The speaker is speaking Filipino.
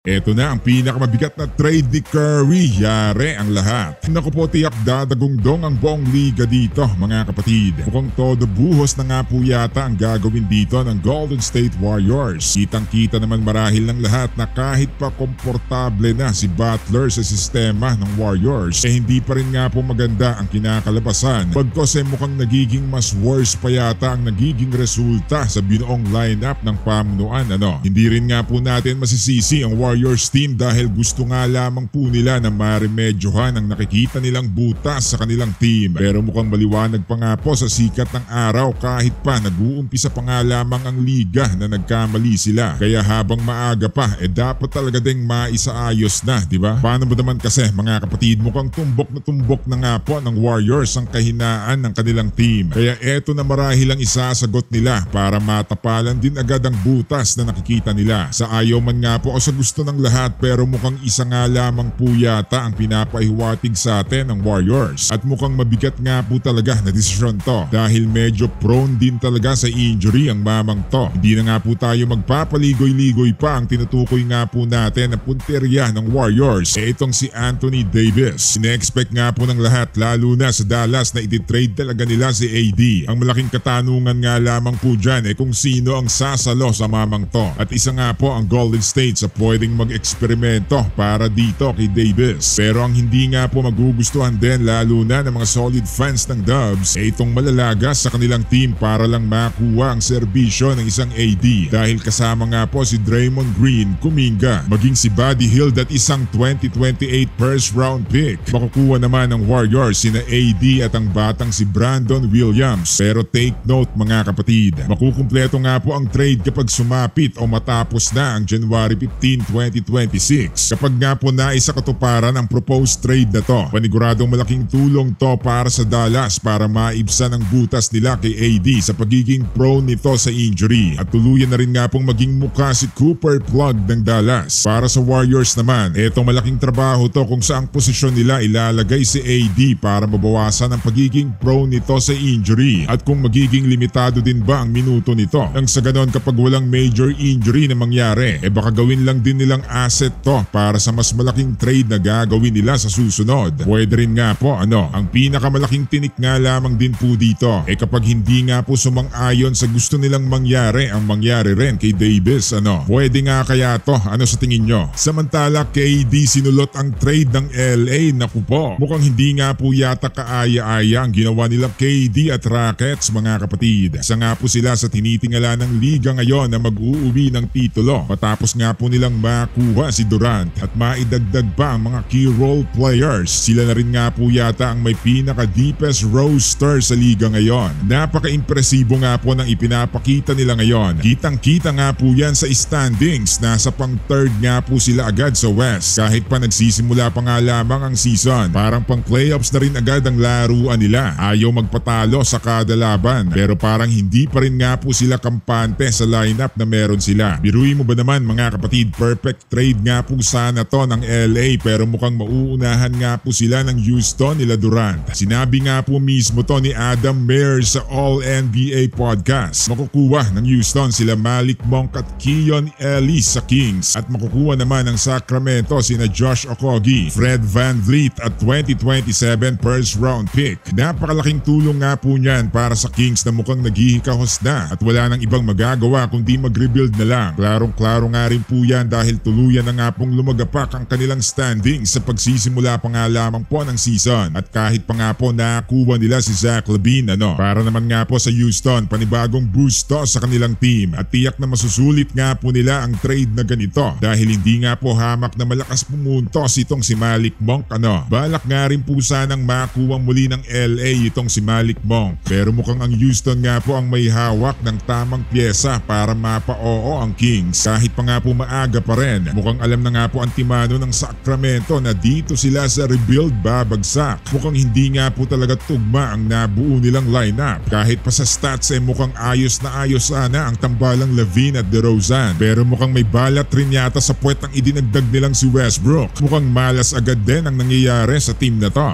Ito na ang pinakamabigat na trade ni Curry. Yare ang lahat. Naku po, tiyak dadagungdong ang buong liga dito mga kapatid. Mukhang todo buhos na nga po yata ang gagawin dito ng Golden State Warriors. Kitang-kita naman marahil ng lahat na kahit pa komportable na si Butler sa sistema ng Warriors, hindi pa rin nga po maganda ang kinakalabasan. Pagkos mukhang nagiging mas worse pa yata ang nagiging resulta sa binuong lineup ng pamunuan. Hindi rin nga po natin masisisi ang Warriors team dahil gusto nga lamang po nila na maremedyohan ang nakikita nilang butas sa kanilang team. Pero mukhang maliwanag pa nga po sa sikat ng araw kahit pa nag-uumpisa pa nga lamang ang liga na nagkamali sila. Kaya habang maaga pa dapat talaga ding maisaayos na, di ba? Paano ba naman kasi mga kapatid, mukhang tumbok na nga po ng Warriors ang kahinaan ng kanilang team. Kaya eto na marahil ang isasagot nila para matapalan din agad ang butas na nakikita nila. Sa ayaw man nga po o sa gusto ng lahat, pero mukhang isa nga lamang po yata ang pinapahiwatig sa atin ng Warriors. At mukhang mabigat nga po talaga na desisyon to dahil medyo prone din talaga sa injury ang mamang to. Hindi na nga po tayo magpapaligoy-ligoy pa, ang tinutukoy nga po natin na punterya ng Warriors itong si Anthony Davis. Ine-expect nga po ng lahat lalo na sa Dallas na iti-trade talaga nila si AD. Ang malaking katanungan nga lamang po dyan kung sino ang sasalo sa mamang to. At isa nga po ang Golden State sa pwedeng mag-eksperimento para dito kay Davis. Pero ang hindi nga po magugustuhan din lalo na ng mga solid fans ng Dubs itong malalaga sa kanilang team para lang makuha ang serbisyo ng isang AD dahil kasama nga po si Draymond Green, Kuminga, maging si Buddy Hield at isang 2028 first round pick. Makukuha naman ng Warriors sina AD at ang batang si Brandon Williams. Pero take note mga kapatid, makukumpleto nga po ang trade kapag sumapit o matapos na ang January 15, 2026. Kapag nga po naisa katuparan ang proposed trade na to, paniguradong malaking tulong to para sa Dallas para maibsan ang butas nila kay AD sa pagiging prone nito sa injury. At tuluyan na rin nga pong maging mukha si Cooper Plug ng Dallas. Para sa Warriors naman, etong malaking trabaho to kung saang posisyon nila ilalagay si AD para mabawasan ang pagiging prone nito sa injury at kung magiging limitado din ba ang minuto nito. Nang sa ganon kapag walang major injury na mangyari, baka gawin lang din nilang asset to para sa mas malaking trade na gagawin nila sa susunod. Pwede rin nga po ang pinakamalaking tinik nga lamang din po dito kapag hindi nga po sumang-ayon sa gusto nilang mangyari ang mangyari rin kay Davis. Pwede nga kaya to, sa tingin nyo? Samantala KD sinulot ang trade ng LA. Naku po, mukhang hindi nga po yata kaaya-aya ang ginawa nila KD at Rockets mga kapatid. Isa nga po sila sa tinitingala ng liga ngayon na mag-uuwi ng titulo matapos nga po nilang makuha si Durant at maidagdag pa ang mga key role players. Sila na rin nga po yata ang may pinaka-deepest roster sa liga ngayon. Napaka-impresibo nga po ng ipinapakita nila ngayon. Kitang-kita nga po yan sa standings. Nasa pang third nga po sila agad sa West. Kahit pa nagsisimula pa nga lamang ang season, parang pang playoffs na rin agad ang laruan nila. Ayaw magpatalo sa kada laban pero parang hindi pa rin nga po sila kampante sa lineup na meron sila. Biruin mo ba naman mga kapatid, perfect trade nga po sana to ng LA pero mukhang mauunahan nga po sila ng Houston nila Durant. Sinabi nga po mismo to ni Adam Mayer sa All-NBA podcast. Makukuha ng Houston sila Malik Monk at Keon Ellis sa Kings at makukuha naman ng Sacramento sina Josh Okogie, Fred VanVleet at 2027 first round pick. Napakalaking tulong nga po niyan para sa Kings na mukhang naghihikahos na at wala nang ibang magagawa kundi mag-rebuild na lang. Klarong-klaro nga rin po yan dahil tuluyan na nga pong lumagapak ang kanilang standing sa pagsisimula pa nga lamang po ng season. At kahit pa nga po nakakuha nila si Zach LaVine para naman nga po sa Houston, panibagong boost to sa kanilang team at tiyak na masusulit nga po nila ang trade na ganito dahil hindi nga po hamak na malakas pumuntos itong si Malik Monk. Balak nga rin po sanang makuha muli ng LA itong si Malik Monk pero mukhang ang Houston nga po ang may hawak ng tamang pyesa para mapa-oo ang Kings. Kahit pa nga po maaga pa rin, mukhang alam na nga po ang timano ng Sacramento na dito sila sa rebuild babagsak. Mukhang hindi nga po talaga tugma ang nabuo nilang lineup. Kahit pa sa stats mukhang ayos na ayos sana ang tambalang LaVine at DeRozan pero mukhang may balat rin yata sa puwet ang idinagdag nilang si Westbrook. Mukhang malas agad din ang nangyayari sa team na to.